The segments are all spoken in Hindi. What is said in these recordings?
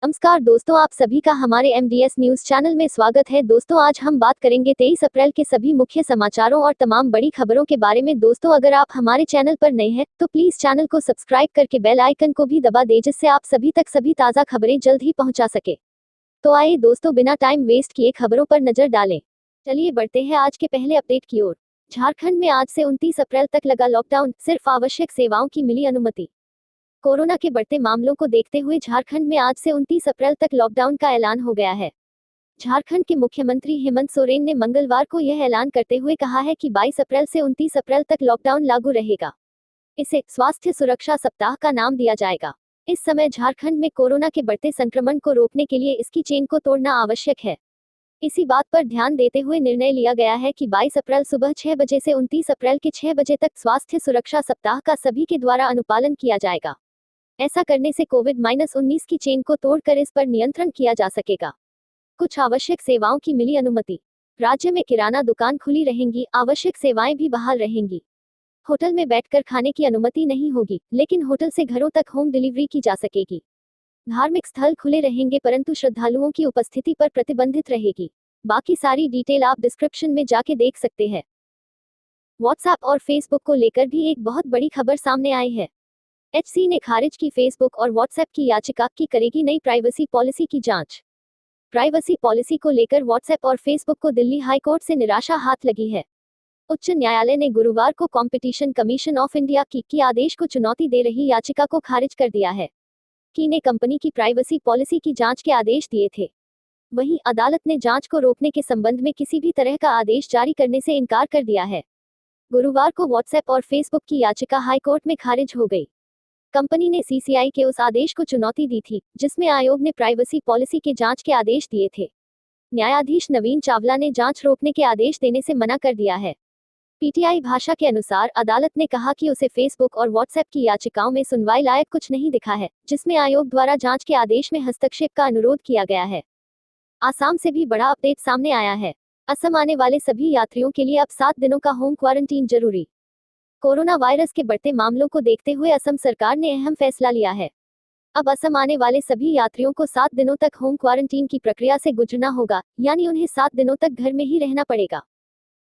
नमस्कार दोस्तों, आप सभी का हमारे एमडीएस न्यूज चैनल में स्वागत है। दोस्तों, आज हम बात करेंगे 23 अप्रैल के सभी मुख्य समाचारों और तमाम बड़ी खबरों के बारे में। दोस्तों, अगर आप हमारे चैनल पर नए हैं तो प्लीज चैनल को सब्सक्राइब करके बेल आइकन को भी दबा दें, जिससे आप सभी तक सभी ताज़ा खबरें जल्द ही पहुंचा सके। तो आइए दोस्तों, बिना टाइम वेस्ट किए खबरों पर नजर डालें। चलिए बढ़ते हैं आज के पहले अपडेट की ओर। झारखंड में आज से 29 अप्रैल तक लगा लॉकडाउन, सिर्फ आवश्यक सेवाओं की मिली अनुमति। कोरोना के बढ़ते मामलों को देखते हुए झारखंड में आज से 29 अप्रैल तक लॉकडाउन का ऐलान हो गया है। झारखंड के मुख्यमंत्री हेमंत सोरेन ने मंगलवार को यह ऐलान करते हुए कहा है कि 22 अप्रैल से 29 अप्रैल तक लॉकडाउन लागू रहेगा। इसे स्वास्थ्य सुरक्षा सप्ताह का नाम दिया जाएगा। इस समय झारखंड में कोरोना के बढ़ते संक्रमण को रोकने के लिए इसकी चेन को तोड़ना आवश्यक है। इसी बात पर ध्यान देते हुए निर्णय लिया गया है कि 22 अप्रैल सुबह 6 बजे से 29 अप्रैल के 6 बजे तक स्वास्थ्य सुरक्षा सप्ताह का सभी के द्वारा अनुपालन किया जाएगा। ऐसा करने से कोविड-19 की चेन को तोड़कर इस पर नियंत्रण किया जा सकेगा। कुछ आवश्यक सेवाओं की मिली अनुमति। राज्य में किराना दुकान खुली रहेंगी, आवश्यक सेवाएं भी बहाल रहेंगी। होटल में बैठकर खाने की अनुमति नहीं होगी, लेकिन होटल से घरों तक होम डिलीवरी की जा सकेगी। धार्मिक स्थल खुले रहेंगे, परंतु श्रद्धालुओं की उपस्थिति पर प्रतिबंधित रहेगी। बाकी सारी डिटेल आप डिस्क्रिप्शन में जाके देख सकते हैं। व्हाट्सएप और फेसबुक को लेकर भी एक बहुत बड़ी खबर सामने आई है। एचसी ने खारिज की फेसबुक और व्हाट्सएप की याचिका की करेगी नई प्राइवेसी पॉलिसी की जांच। प्राइवेसी पॉलिसी को लेकर व्हाट्सएप और फेसबुक को दिल्ली हाई कोर्ट से निराशा हाथ लगी है। उच्च न्यायालय ने गुरुवार को कंपटीशन कमीशन ऑफ इंडिया की आदेश को चुनौती दे रही याचिका को खारिज कर दिया है। की ने कंपनी की प्राइवेसी पॉलिसी की जांच के आदेश दिए थे। वहीं अदालत ने जांच को रोकने के संबंध में किसी भी तरह का आदेश जारी करने से इनकार कर दिया है। गुरुवार को व्हाट्सएप और फेसबुक की याचिका हाईकोर्ट में खारिज हो गई। कंपनी ने सीसीआई के उस आदेश को चुनौती दी थी, जिसमें आयोग ने प्राइवेसी पॉलिसी के जांच के आदेश दिए थे। न्यायाधीश नवीन चावला ने जांच रोकने के आदेश देने से मना कर दिया है। पीटीआई भाषा के अनुसार अदालत ने कहा कि उसे फेसबुक और व्हाट्सएप की याचिकाओं में सुनवाई लायक कुछ नहीं दिखा है, जिसमें आयोग द्वारा जांच के आदेश में हस्तक्षेप का अनुरोध किया गया है। आसाम से भी बड़ा अपडेट सामने आया है। असम आने वाले सभी यात्रियों के लिए अब 7 दिनों का होम क्वारंटीन जरूरी। कोरोना वायरस के बढ़ते मामलों को देखते हुए असम सरकार ने अहम फैसला लिया है। अब असम आने वाले सभी यात्रियों को 7 दिनों तक होम क्वारंटीन की प्रक्रिया से गुजरना होगा, यानी उन्हें 7 दिनों तक घर में ही रहना पड़ेगा।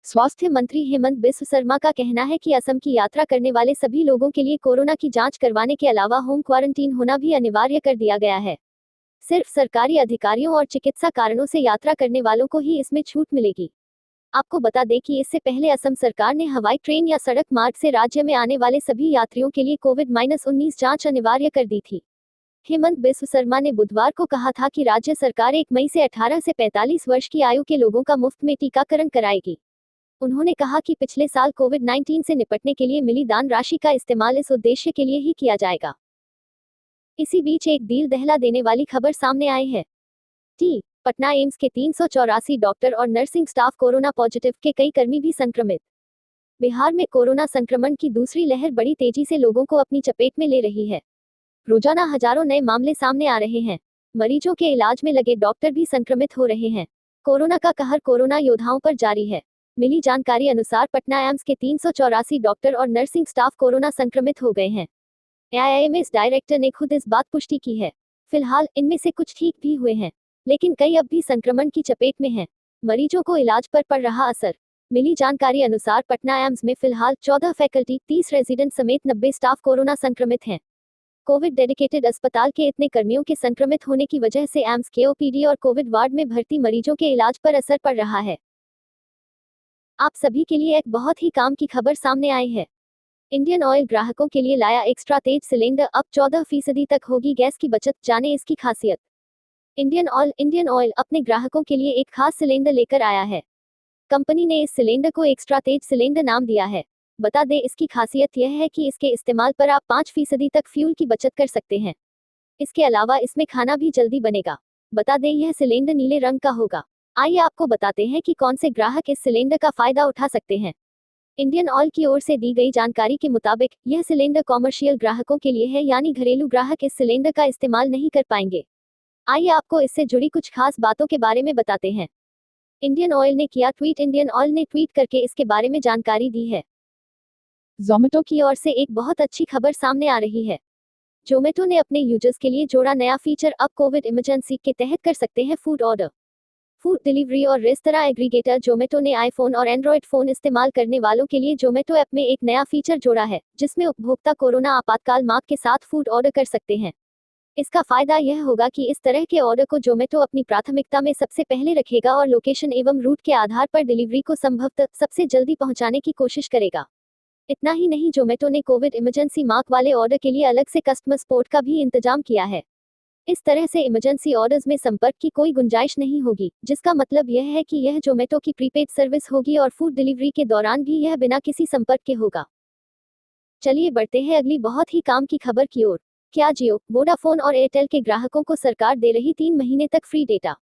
स्वास्थ्य मंत्री हेमंत बिस्व शर्मा का कहना है कि असम की यात्रा करने वाले सभी लोगों के लिए कोरोना की जांच करवाने के अलावा होम क्वारंटीन होना भी अनिवार्य कर दिया गया है। सिर्फ सरकारी अधिकारियों और चिकित्सा कारणों से यात्रा करने वालों को ही इसमें छूट मिलेगी। आपको बता दें कि इससे पहले असम सरकार ने हवाई, ट्रेन या सड़क मार्ग से राज्य में आने वाले सभी यात्रियों के लिए कोविड-19 जांच अनिवार्य कर दी थी। हेमंत बिस्व शर्मा ने बुधवार को कहा था कि राज्य सरकार 1 मई से 18 से 45 वर्ष की आयु के लोगों का मुफ्त में टीकाकरण कराएगी। उन्होंने कहा कि पिछले साल कोविड-19 से निपटने के लिए मिली दान राशि का इस्तेमाल इस उद्देश्य के लिए ही किया जाएगा। इसी बीच एक दिल दहला देने वाली खबर सामने आई है। पटना एम्स के 384 डॉक्टर और नर्सिंग स्टाफ कोरोना पॉजिटिव के कई कर्मी भी संक्रमित। बिहार में कोरोना संक्रमण की दूसरी लहर बड़ी तेजी से लोगों को अपनी चपेट में ले रही है। रोजाना हजारों नए मामले सामने आ रहे हैं। मरीजों के इलाज में लगे डॉक्टर भी संक्रमित हो रहे हैं। कोरोना का कहर कोरोना योद्धाओं पर जारी है। मिली जानकारी अनुसार पटना एम्स के 384 डॉक्टर और नर्सिंग स्टाफ कोरोना संक्रमित हो गए हैं। एआईएमएस डायरेक्टर ने खुद इस बात पुष्टि की है। फिलहाल इनमें से कुछ ठीक भी हुए हैं, लेकिन कई अब भी संक्रमण की चपेट में हैं। मरीजों को इलाज पर पड़ रहा असर। मिली जानकारी अनुसार पटना एम्स में फिलहाल 14 फैकल्टी, 30 रेजिडेंट समेत 90 स्टाफ कोरोना संक्रमित हैं। कोविड डेडिकेटेड अस्पताल के इतने कर्मियों के संक्रमित होने की वजह से एम्स के ओपीडी और कोविड वार्ड में भर्ती मरीजों के इलाज पर असर पड़ रहा है। आप सभी के लिए एक बहुत ही काम की खबर सामने आई है। इंडियन ऑयल ग्राहकों के लिए लाया एक्स्ट्रा तेज सिलेंडर, अब 14% तक होगी गैस की बचत, जाने इसकी खासियत। इंडियन ऑयल अपने ग्राहकों के लिए एक खास सिलेंडर लेकर आया है। कंपनी ने इस सिलेंडर को एक्स्ट्रा तेज सिलेंडर नाम दिया है। बता दें, इसकी खासियत यह है कि इसके इस्तेमाल पर आप 5% तक फ्यूल की बचत कर सकते हैं। इसके अलावा इसमें खाना भी जल्दी बनेगा। बता दें, यह सिलेंडर नीले रंग का होगा। आइए आपको बताते हैं कि कौन से ग्राहक इस सिलेंडर का फायदा उठा सकते हैं। इंडियन ऑयल की ओर से दी गई जानकारी के मुताबिक यह सिलेंडर कॉमर्शियल ग्राहकों के लिए है, यानी घरेलू ग्राहक इस सिलेंडर का इस्तेमाल नहीं कर पाएंगे। आइए आपको इससे जुड़ी कुछ खास बातों के बारे में बताते हैं। इंडियन ऑयल ने किया ट्वीट। इंडियन ऑयल ने ट्वीट करके इसके बारे में जानकारी दी है। जोमेटो की ओर से एक बहुत अच्छी खबर सामने आ रही है। जोमेटो ने अपने यूजर्स के लिए जोड़ा नया फीचर। अब कोविड इमरजेंसी के तहत कर सकते हैं फूड ऑर्डर। फूड डिलीवरी और रेस्तरां एग्रीगेटर जोमेटो ने आईफोन और एंड्रॉयड फोन इस्तेमाल करने वालों के लिए जोमेटो ऐप में एक नया फीचर जोड़ा है, जिसमें उपभोक्ता कोरोना आपातकाल मार्क के साथ फूड ऑर्डर कर सकते हैं। इसका फायदा यह होगा कि इस तरह के ऑर्डर को जोमेटो अपनी प्राथमिकता में सबसे पहले रखेगा और लोकेशन एवं रूट के आधार पर डिलीवरी को संभवतः सबसे जल्दी पहुंचाने की कोशिश करेगा। इतना ही नहीं, जोमेटो ने कोविड इमरजेंसी मार्क वाले ऑर्डर के लिए अलग से कस्टमर सपोर्ट का भी इंतजाम किया है। इस तरह से इमरजेंसी ऑर्डर्स में संपर्क की कोई गुंजाइश नहीं होगी, जिसका मतलब यह है कि यह जोमेटो की प्रीपेड सर्विस होगी और फूड डिलीवरी के दौरान भी यह बिना किसी संपर्क के होगा। चलिए बढ़ते हैं अगली बहुत ही काम की खबर की ओर। क्या जियो, वोडाफोन और एयरटेल के ग्राहकों को सरकार दे रही 3 महीने तक फ्री डेटा?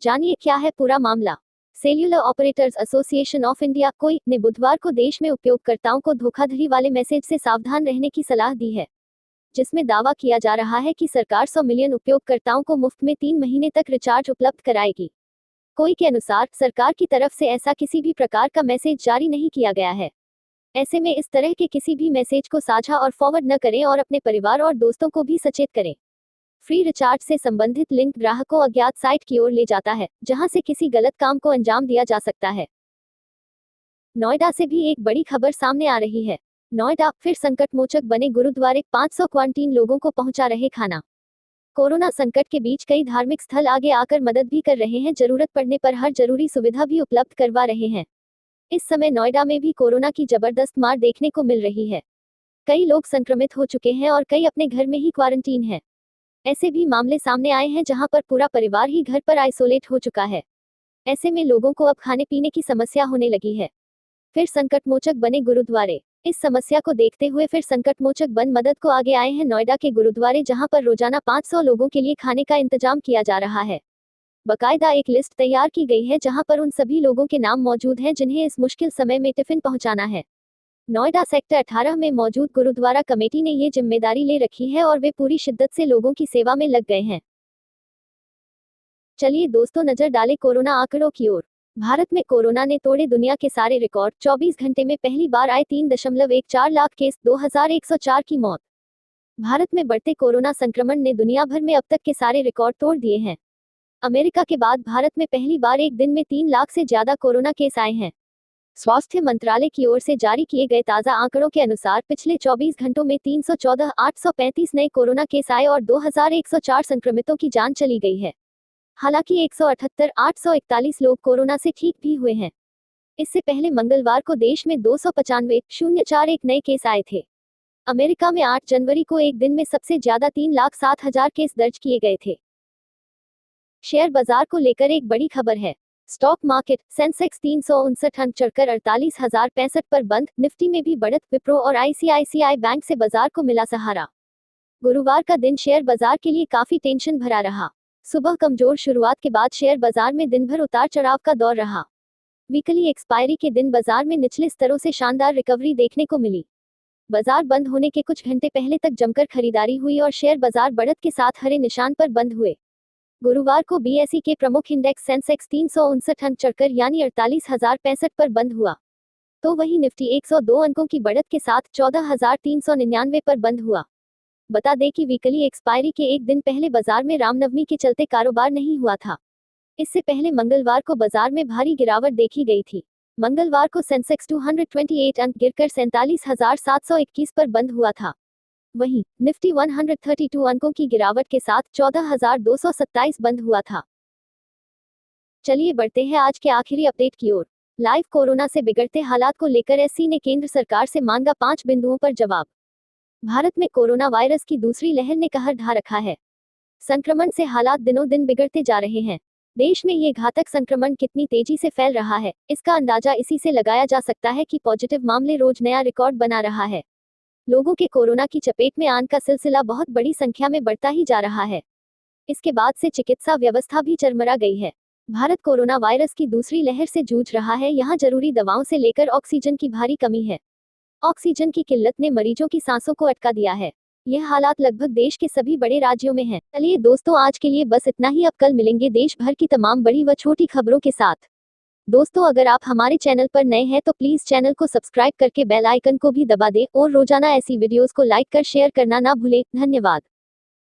जानिए क्या है पूरा मामला। Cellular operators association of India कोई ने बुधवार को देश में उपयोगकर्ताओं को धोखाधड़ी वाले मैसेज से सावधान रहने की सलाह दी है, जिसमें दावा किया जा रहा है कि सरकार 100 मिलियन उपयोगकर्ताओं को मुफ्त में 3 महीने तक रिचार्ज उपलब्ध कराएगी। कोई के अनुसार सरकार की तरफ से ऐसा किसी भी प्रकार का मैसेज जारी नहीं किया गया है। ऐसे में इस तरह के किसी भी मैसेज को साझा और फॉरवर्ड न करें और अपने परिवार और दोस्तों को भी सचेत करें। फ्री रिचार्ज से संबंधित लिंक ग्राहक को अज्ञात साइट की ओर ले जाता है, जहां से किसी गलत काम को अंजाम दिया जा सकता है। नोएडा से भी एक बड़ी खबर सामने आ रही है। नोएडा फिर संकटमोचक बने गुरुद्वारे, 500 क्वारंटीन लोगों को पहुंचा रहे खाना। कोरोना संकट के बीच कई धार्मिक स्थल आगे आकर मदद भी कर रहे हैं, जरूरत पड़ने पर हर जरूरी सुविधा भी उपलब्ध करवा रहे हैं। इस समय नोएडा में भी कोरोना की जबरदस्त मार देखने को मिल रही है। कई लोग संक्रमित हो चुके हैं और कई अपने घर में ही क्वारंटीन है। ऐसे भी मामले सामने आए हैं जहां पर पूरा परिवार ही घर पर आइसोलेट हो चुका है। ऐसे में लोगों को अब खाने पीने की समस्या होने लगी है। फिर संकटमोचक बने गुरुद्वारे। इस समस्या को देखते हुए फिर संकटमोचक बन मदद को आगे आए हैं नोएडा के गुरुद्वारे, जहां पर रोजाना 500 लोगों के लिए खाने का इंतजाम किया जा रहा है। बकायदा एक लिस्ट तैयार की गई है, जहां पर उन सभी लोगों के नाम मौजूद हैं जिन्हें इस मुश्किल समय में टिफिन पहुंचाना है। नोएडा सेक्टर 18 में मौजूद गुरुद्वारा कमेटी ने ये जिम्मेदारी ले रखी है और वे पूरी शिद्दत से लोगों की सेवा में लग गए हैं। चलिए दोस्तों, नजर डालें कोरोना आंकड़ों की ओर। भारत में कोरोना ने तोड़े दुनिया के सारे रिकॉर्ड। 24 घंटे में पहली बार आए 3.14 लाख केस, 2104 की मौत। भारत में बढ़ते कोरोना संक्रमण ने दुनिया भर में अब तक के सारे रिकॉर्ड तोड़ दिए हैं। अमेरिका के बाद भारत में पहली बार एक दिन में 3 लाख से ज्यादा कोरोना केस आए हैं। स्वास्थ्य मंत्रालय की ओर से जारी किए गए ताजा आंकड़ों के अनुसार पिछले 24 घंटों में 314,835 नए कोरोना केस आए और 2104 संक्रमितों की जान चली गई है। हालांकि 178,841 लोग कोरोना से ठीक भी हुए हैं। इससे पहले मंगलवार को देश में 295,041 नए केस आए थे। अमेरिका में 8 जनवरी को एक दिन में सबसे ज्यादा 3,07,000 केस दर्ज किए गए थे। शेयर बाजार को लेकर एक बड़ी खबर है। स्टॉक मार्केट, सेंसेक्स 359 अंक चढ़कर 48,065 पर बंद। निफ्टी में भी बढ़त, विप्रो और आईसीआईसीआई बैंक से बाजार को मिला सहारा। गुरुवार का दिन शेयर बाजार के लिए काफी टेंशन भरा रहा। सुबह कमजोर शुरुआत के बाद शेयर बाजार में दिन भर उतार चढ़ाव का दौर रहा। वीकली एक्सपायरी के दिन बाजार में निचले स्तरों से शानदार रिकवरी देखने को मिली। बाजार बंद होने के कुछ घंटे पहले तक जमकर खरीदारी हुई और शेयर बाजार बढ़त के साथ हरे निशान पर बंद हुए। गुरुवार को बीएसई के प्रमुख इंडेक्स सेंसेक्स 359 अंक चढ़कर यानी 48,065 पर बंद हुआ, तो वहीं निफ्टी 102 अंकों की बढ़त के साथ 14,399 पर बंद हुआ। बता दें कि वीकली एक्सपायरी के एक दिन पहले बाजार में रामनवमी के चलते कारोबार नहीं हुआ था। इससे पहले मंगलवार को बाजार में भारी गिरावट देखी गई थी। मंगलवार को सेंसेक्स 228 अंक गिरकर 47,721 पर बंद हुआ था। वहीं निफ्टी 132 अंकों की गिरावट के साथ 14,227 बंद हुआ था। चलिए बढ़ते हैं आज के आखिरी अपडेट की ओर। लाइव कोरोना से बिगड़ते हालात को लेकर एससी ने केंद्र सरकार से मांगा 5 बिंदुओं पर जवाब। भारत में कोरोना वायरस की दूसरी लहर ने कहर ढा रखा है। संक्रमण से हालात दिनों दिन बिगड़ते जा रहे हैं। देश में ये घातक संक्रमण कितनी तेजी से फैल रहा है, इसका अंदाजा इसी से लगाया जा सकता है कि पॉजिटिव मामले रोज नया रिकॉर्ड बना रहा है। लोगों के कोरोना की चपेट में आने का सिलसिला बहुत बड़ी संख्या में बढ़ता ही जा रहा है। इसके बाद से चिकित्सा व्यवस्था भी चरमरा गई है। भारत कोरोना वायरस की दूसरी लहर से जूझ रहा है। यहाँ जरूरी दवाओं से लेकर ऑक्सीजन की भारी कमी है। ऑक्सीजन की किल्लत ने मरीजों की सांसों को अटका दिया है। यह हालात लगभग देश के सभी बड़े राज्यों में है। चलिए दोस्तों, आज के लिए बस इतना ही। अब कल मिलेंगे देश भर की तमाम बड़ी व छोटी खबरों के साथ। दोस्तों अगर आप हमारे चैनल पर नए हैं तो प्लीज चैनल को सब्सक्राइब करके बेल आइकन को भी दबा दें और रोजाना ऐसी वीडियोस को लाइक कर शेयर करना ना भूलें। धन्यवाद।